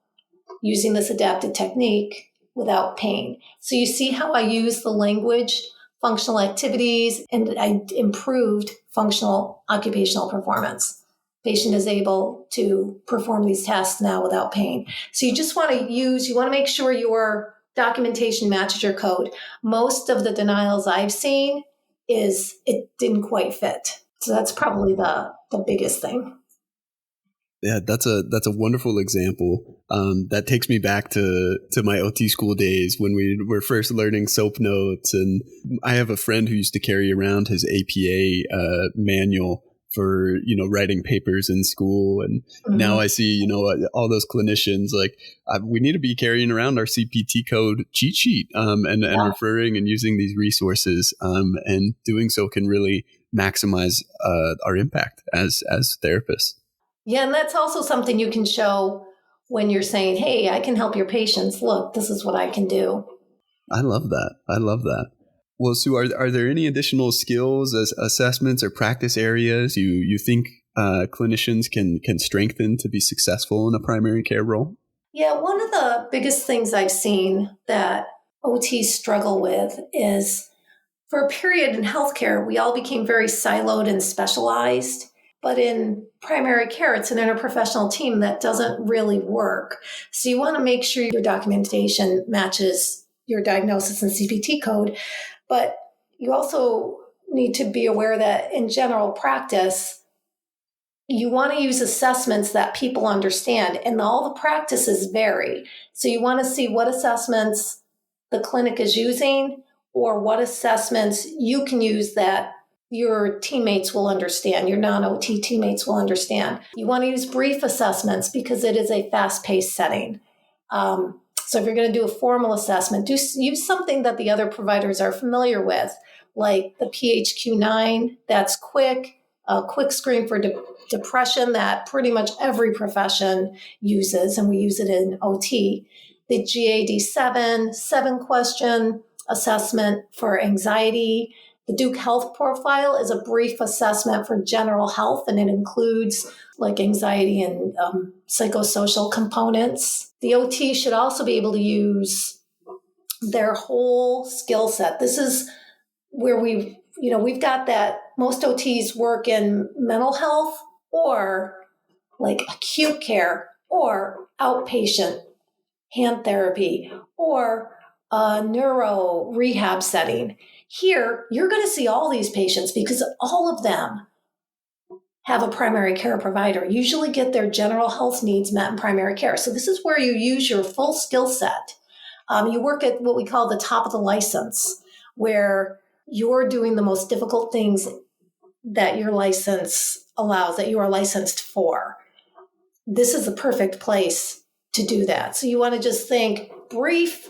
using this adapted technique without pain. So you see how I use the language, functional activities, and I improved functional occupational performance. Patient is able to perform these tasks now without pain. So you just want to make sure your documentation matches your code. Most of the denials I've seen is it didn't quite fit. So that's probably the biggest thing. Yeah, that's a wonderful example. That takes me back to my OT school days when we were first learning SOAP notes. And I have a friend who used to carry around his APA manual for, writing papers in school. And now I see, all those clinicians, like we need to be carrying around our CPT code cheat sheet and referring and using these resources. And doing so can really maximize our impact as therapists. Yeah, and that's also something you can show when you're saying, hey, I can help your patients. Look, this is what I can do. I love that. Well, Sue, are there any additional skills, assessments, or practice areas you think clinicians can strengthen to be successful in a primary care role? Yeah, one of the biggest things I've seen that OTs struggle with is, for a period in healthcare, we all became very siloed and specialized. But in primary care, it's an interprofessional team that doesn't really work. So you want to make sure your documentation matches your diagnosis and CPT code. But you also need to be aware that in general practice, you want to use assessments that people understand, and all the practices vary. So you want to see what assessments the clinic is using or what assessments you can use that your teammates will understand, your non-OT teammates will understand. You want to use brief assessments because it is a fast-paced setting. So if you're going to do a formal assessment, use something that the other providers are familiar with, like the PHQ-9, that's quick, a quick screen for depression that pretty much every profession uses, and we use it in OT. The GAD-7 7-question assessment for anxiety, the The Duke Health Profile is a brief assessment for general health, and it includes like anxiety and psychosocial components. The OT should also be able to use their whole skill set. This is where we've got that most OTs work in mental health or like acute care or outpatient hand therapy or a neuro rehab setting. Here, you're going to see all these patients because all of them have a primary care provider, usually get their general health needs met in primary care. So this is where you use your full skill set. You work at what we call the top of the license, where you're doing the most difficult things that your license allows, that you are licensed for. This is the perfect place to do that. So you want to just think brief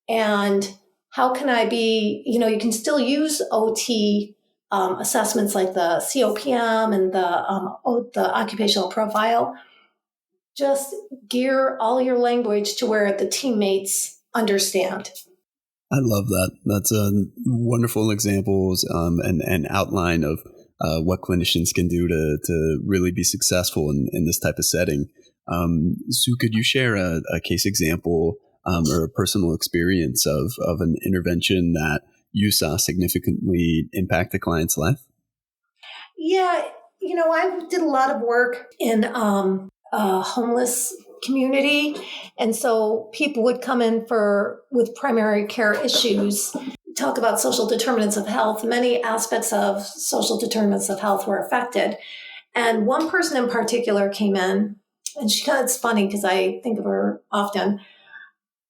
and how can I be, you can still use OT assessments like the COPM and the occupational profile. Just gear all your language to where the teammates understand. I love that. That's a wonderful examples and outline of what clinicians can do to really be successful in this type of setting. Sue, could you share a case example or a personal experience of an intervention that you saw significantly impact the client's life? Yeah, I did a lot of work in a homeless community. And so people would come in with primary care issues, talk about social determinants of health. Many aspects of social determinants of health were affected. And one person in particular came in, and it's funny because I think of her often.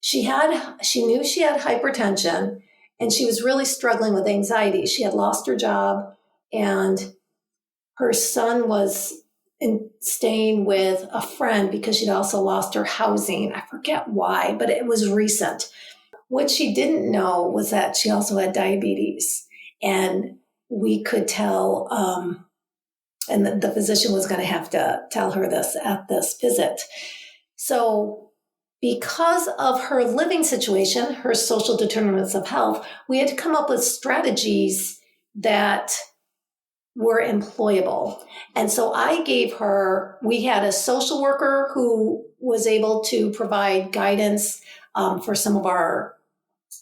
She knew she had hypertension, and she was really struggling with anxiety. She had lost her job, and her son was staying with a friend because she'd also lost her housing. I forget why, but it was recent. What she didn't know was that she also had diabetes, and we could tell, and the physician was going to have to tell her this at this visit. So because of her living situation, her social determinants of health, we had to come up with strategies that were employable. And so we had a social worker who was able to provide guidance for some of our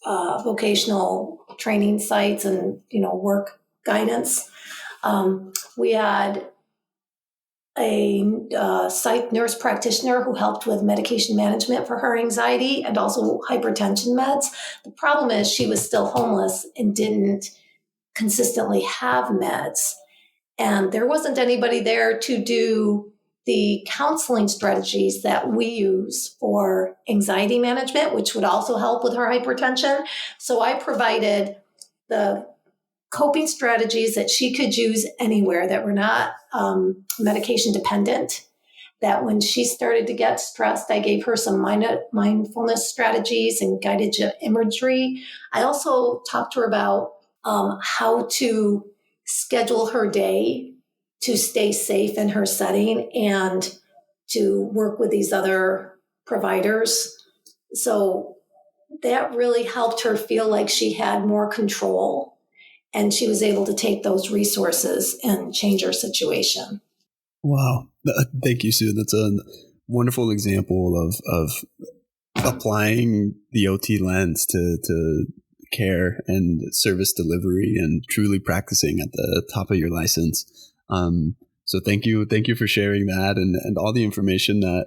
vocational training sites and, work guidance. We had a psych nurse practitioner who helped with medication management for her anxiety and also hypertension meds. The problem is she was still homeless and didn't consistently have meds. And there wasn't anybody there to do the counseling strategies that we use for anxiety management, which would also help with her hypertension. So I provided the coping strategies that she could use anywhere that were not medication dependent, that when she started to get stressed, I gave her some mindfulness strategies and guided imagery. I also talked to her about how to schedule her day to stay safe in her setting and to work with these other providers. So that really helped her feel like she had more control, and she was able to take those resources and change her situation. Wow. Thank you, Sue. That's a wonderful example of applying the OT lens to care and service delivery and truly practicing at the top of your license. So thank you for sharing that and all the information that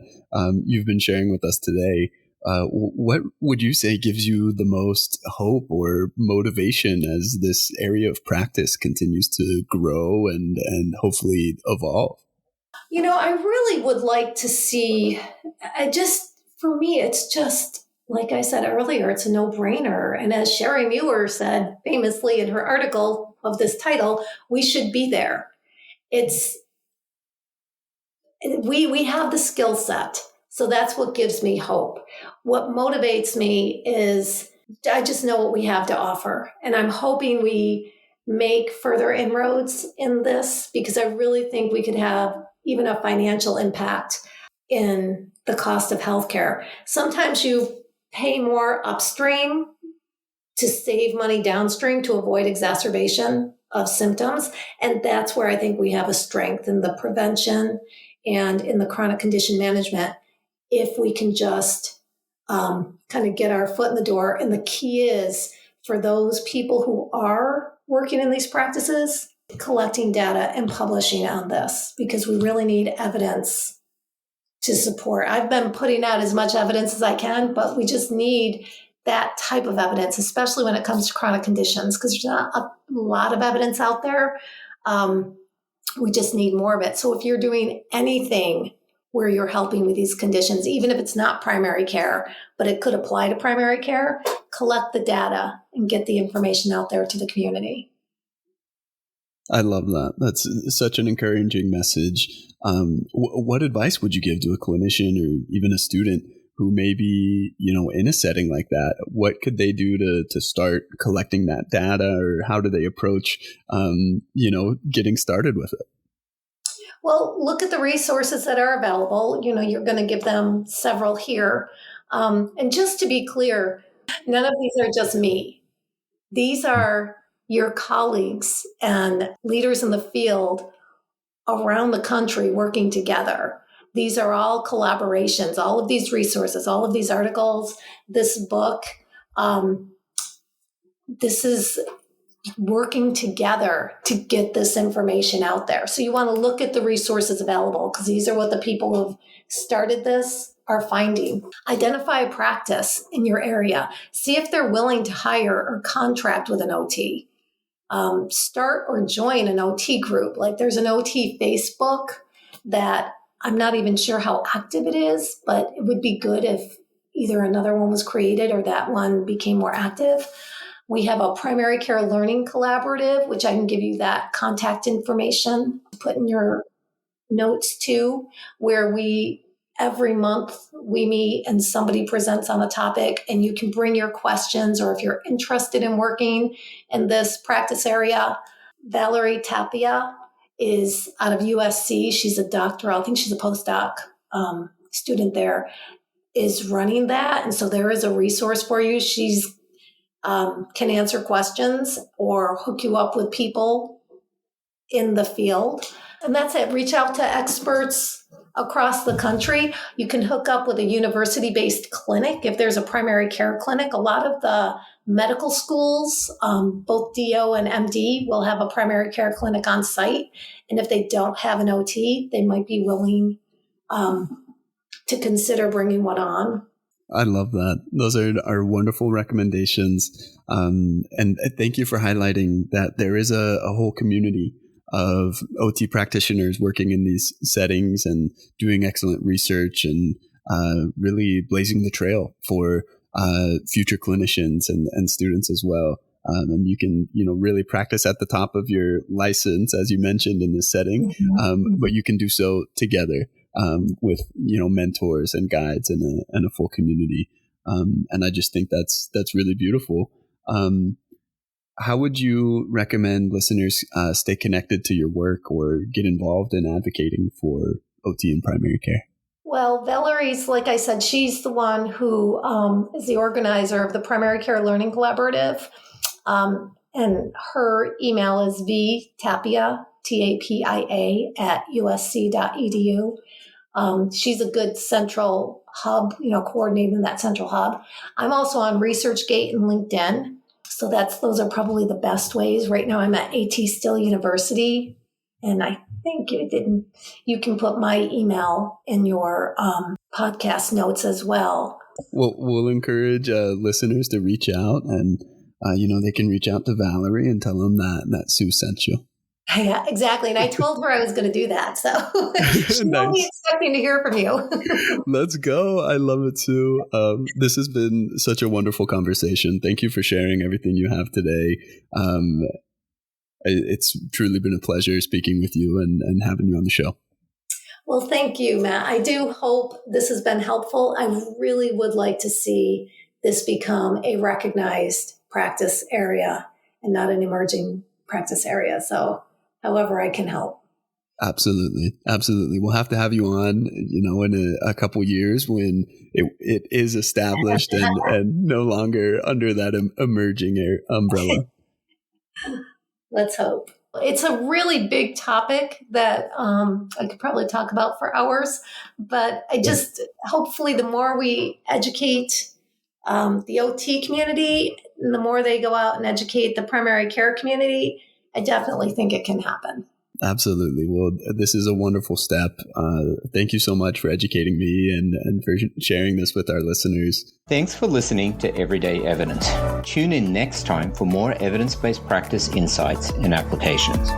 you've been sharing with us today. What would you say gives you the most hope or motivation as this area of practice continues to grow and hopefully evolve? I really would like to see, for me, it's just, like I said earlier, it's a no-brainer. And as Sherry Muir said famously in her article of this title, we should be there. We have the skill set. So that's what gives me hope. What motivates me is I just know what we have to offer. And I'm hoping we make further inroads in this because I really think we could have even a financial impact in the cost of healthcare. Sometimes you pay more upstream to save money downstream to avoid exacerbation of symptoms. And that's where I think we have a strength in the prevention and in the chronic condition management, if we can just kind of get our foot in the door. And the key is for those people who are working in these practices, collecting data and publishing on this, because we really need evidence to support. I've been putting out as much evidence as I can, but we just need that type of evidence, especially when it comes to chronic conditions, because there's not a lot of evidence out there. We just need more of it. So if you're doing anything where you're helping with these conditions, even if it's not primary care, but it could apply to primary care, collect the data and get the information out there to the community. I love that. That's such an encouraging message. What advice would you give to a clinician or even a student who may be, in a setting like that? What could they do to start collecting that data, or how do they approach, getting started with it? Well, look at the resources that are available. You're going to give them several here. And just to be clear, none of these are just me. These are your colleagues and leaders in the field around the country working together. These are all collaborations, all of these resources, all of these articles, this book. This is working together to get this information out there. So you want to look at the resources available, because these are what the people who have started this are finding. Identify a practice in your area. See if they're willing to hire or contract with an OT. Start or join an OT group. Like there's an OT Facebook that I'm not even sure how active it is, but it would be good if either another one was created or that one became more active. We have a primary care learning collaborative, which I can give you that contact information to put in your notes too, where every month we meet and somebody presents on a topic, and you can bring your questions, or if you're interested in working in this practice area. Valerie Tapia is out of USC. She's a doctoral, I think she's a postdoc student there, is running that. And so there is a resource for you. She's can answer questions or hook you up with people in the field. And that's it. Reach out to experts across the country. You can hook up with a university-based clinic if there's a primary care clinic. A lot of the medical schools, both DO and MD, will have a primary care clinic on site. And if they don't have an OT, they might be willing to consider bringing one on. I love that. Those are wonderful recommendations. And thank you for highlighting that there is a whole community of OT practitioners working in these settings and doing excellent research and really blazing the trail for future clinicians and students as well. And you can, really practice at the top of your license, as you mentioned in this setting, but you can do so together. With mentors and guides and a full community, and I just think that's really beautiful. How would you recommend listeners stay connected to your work or get involved in advocating for OT in primary care? Well, Valerie's, like I said, she's the one who is the organizer of the Primary Care Learning Collaborative, and her email is vtapia, Tapia, @usc.edu. She's a good central hub, coordinating that central hub. I'm also on ResearchGate and LinkedIn. So those are probably the best ways. Right now I'm at AT Still University, and I think you can put my email in your podcast notes as well. We'll encourage listeners to reach out, and they can reach out to Valerie and tell them that Sue sent you. Yeah, exactly. And I told her I was going to do that. So she will be expecting to hear from you. Let's go. I love it, Sue. This has been such a wonderful conversation. Thank you for sharing everything you have today. It's truly been a pleasure speaking with you and having you on the show. Well, thank you, Matt. I do hope this has been helpful. I really would like to see this become a recognized practice area and not an emerging practice area. So however I can help. Absolutely. Absolutely. We'll have to have you on, in a couple years when it is established and no longer under that emerging umbrella. Let's hope. It's a really big topic that I could probably talk about for hours, but hopefully the more we educate the OT community, the more they go out and educate the primary care community, I definitely think it can happen. Absolutely. Well, this is a wonderful step. Thank you so much for educating me and for sharing this with our listeners. Thanks for listening to Everyday Evidence. Tune in next time for more evidence-based practice insights and applications.